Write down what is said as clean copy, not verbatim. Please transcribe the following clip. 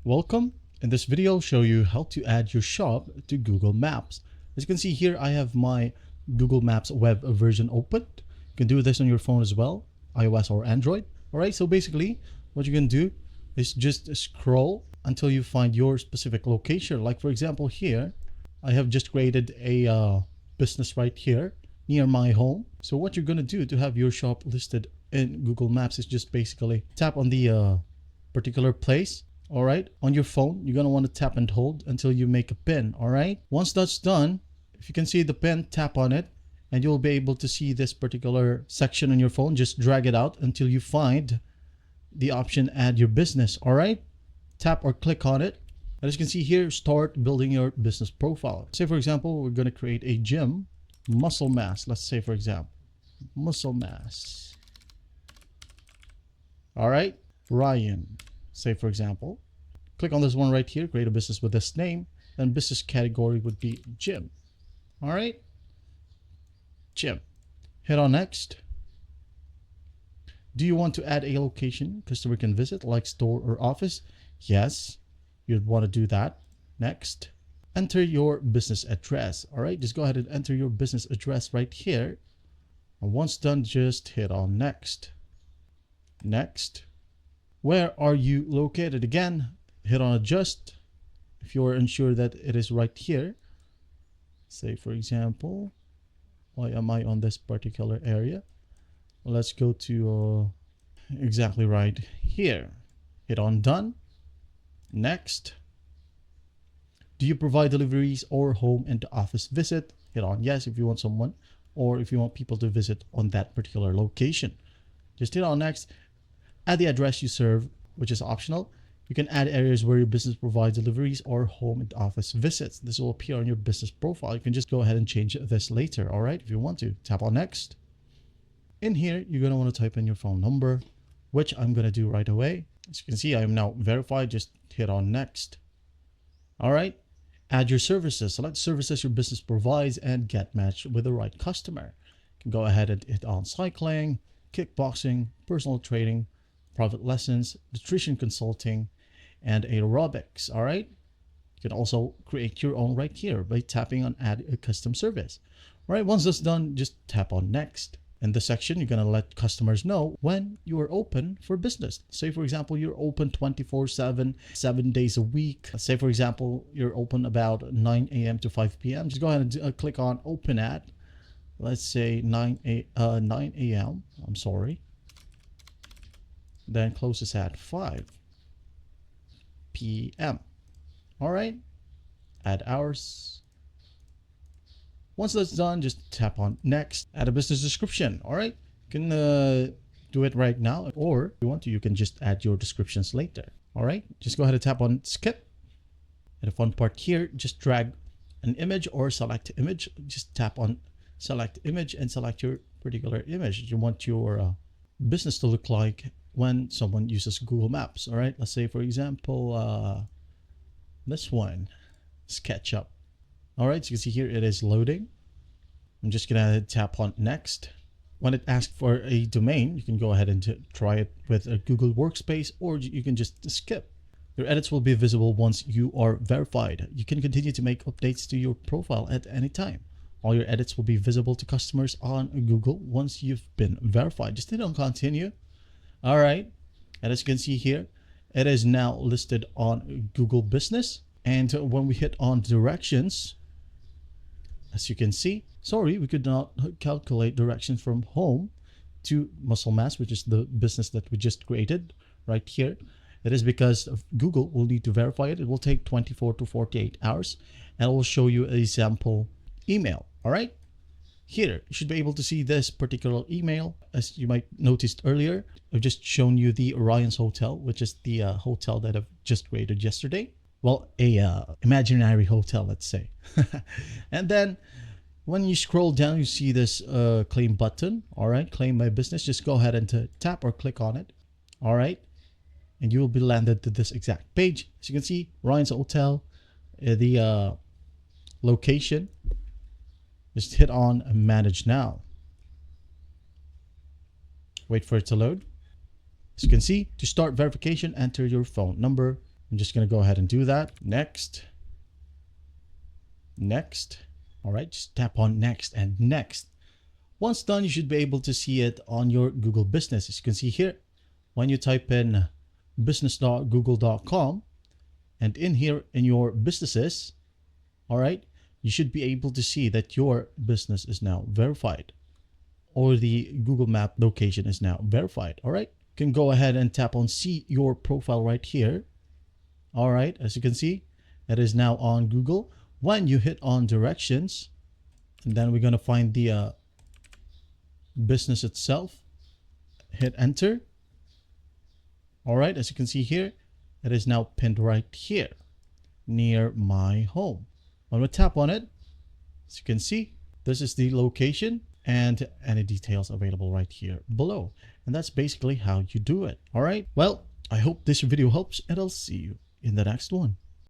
Welcome. In this video, I'll show you how to add your shop to Google Maps. As you can see here, I have my Google Maps web version open. You can do this on your phone as well, iOS or Android. All right, so basically what you can do is just scroll until you find your specific location. Like for example, here, I have just created a business right here near my home. So what you're gonna do to have your shop listed in Google Maps is just basically tap on the particular place. All right, on your phone, you're gonna want to tap and hold until you make a pin. All right, once that's done, if you can see the pin, tap on it and you'll be able to see this particular section on your phone. Just drag it out until you find the option add your business. All right, tap or click on it. And as you can see here, start building your business profile. Say for example, we're going to create a gym, Muscle Mass. Let's say for example, Muscle Mass. All right, Ryan, say for example. Click on this one right here, create a business with this name, and business category would be gym. All right, gym. Hit on next. Do you want to add a location customer can visit, like store or office? Yes, you'd want to do that. Next, enter your business address. All right, just go ahead and enter your business address right here. And once done, just hit on next. Next. Where are you located? Again, hit on adjust. If you're unsure that it is right here, say for example, why am I on this particular area? Well, let's go to exactly right here. Hit on done. Next. Do you provide deliveries or home and office visit? Hit on yes if you want someone or if you want people to visit on that particular location. Just hit on next. Add the address you serve, which is optional. You can add areas where your business provides deliveries or home and office visits. This will appear on your business profile. You can just go ahead and change this later. All right, if you want to, tap on next. In here, you're going to want to type in your phone number, which I'm going to do right away. As you can see, I am now verified. Just hit on next. All right, add your services. Select services your business provides and get matched with the right customer. You can go ahead and hit on cycling, kickboxing, personal training, private lessons, nutrition consulting, and aerobics. All right, you can also create your own right here by tapping on add a custom service. All right, once that's done, just tap on next. In this section, you're going to let customers know when you are open for business. Say for example, you're open 24/7, 7 days a week. Say for example, you're open about 9 a.m. to 5 p.m. Just go ahead and click on open at, let's say 9 a.m. I'm sorry. Then closes at 5 p.m. All right, add hours. Once that's done, just tap on next. Add a business description. All right, you can do it right now, or if you want to, you can just add your descriptions later. All right, just go ahead and tap on skip. And the fun part here, just drag an image or select image. Just tap on select image and select your particular image you want your business to look like when someone uses Google Maps. All right, let's say for example, this one, SketchUp. All right, so you can see here it is loading. I'm just gonna tap on next. When it asks for a domain, you can go ahead and try it with a Google Workspace, or you can just skip. Your edits will be visible once you are verified. You can continue to make updates to your profile at any time. All your edits will be visible to customers on Google once you've been verified. Just hit on continue. All right, and as you can see here, it is now listed on Google Business. And when we hit on directions, as you can see, sorry, we could not calculate directions from home to Muscle Mass, which is the business that we just created right here. It is because of Google will need to verify it. It will take 24 to 48 hours, and it will show you a sample email. All right, here you should be able to see this particular email. As you might noticed earlier, I've just shown you the Orion's Hotel, which is the hotel that I've just created yesterday. Well, a imaginary hotel, let's say. And then when you scroll down, you see this claim button. All right, claim my business. Just go ahead and tap or click on it. All right, and you will be landed to this exact page. As you can see, Ryan's Hotel, the location. Just hit on manage now. Wait for it to load. As you can see, to start verification, enter your phone number, I'm just going to go ahead and do that. Next. Next. All right, just tap on next and next. Once done, you should be able to see it on your Google Business. As you can see here, when you type in business.google.com and in here in your businesses, all right, you should be able to see that your business is now verified, or the Google Map location is now verified. All right, you can go ahead and tap on see your profile right here. All right, as you can see, it is now on Google. When you hit on directions, and then we're going to find the business itself, hit enter. All right, as you can see here, it is now pinned right here near my home. When we tap on it, as you can see, this is the location and any details available right here below. And that's basically how you do it. All right, well, I hope this video helps, and I'll see you in the next one.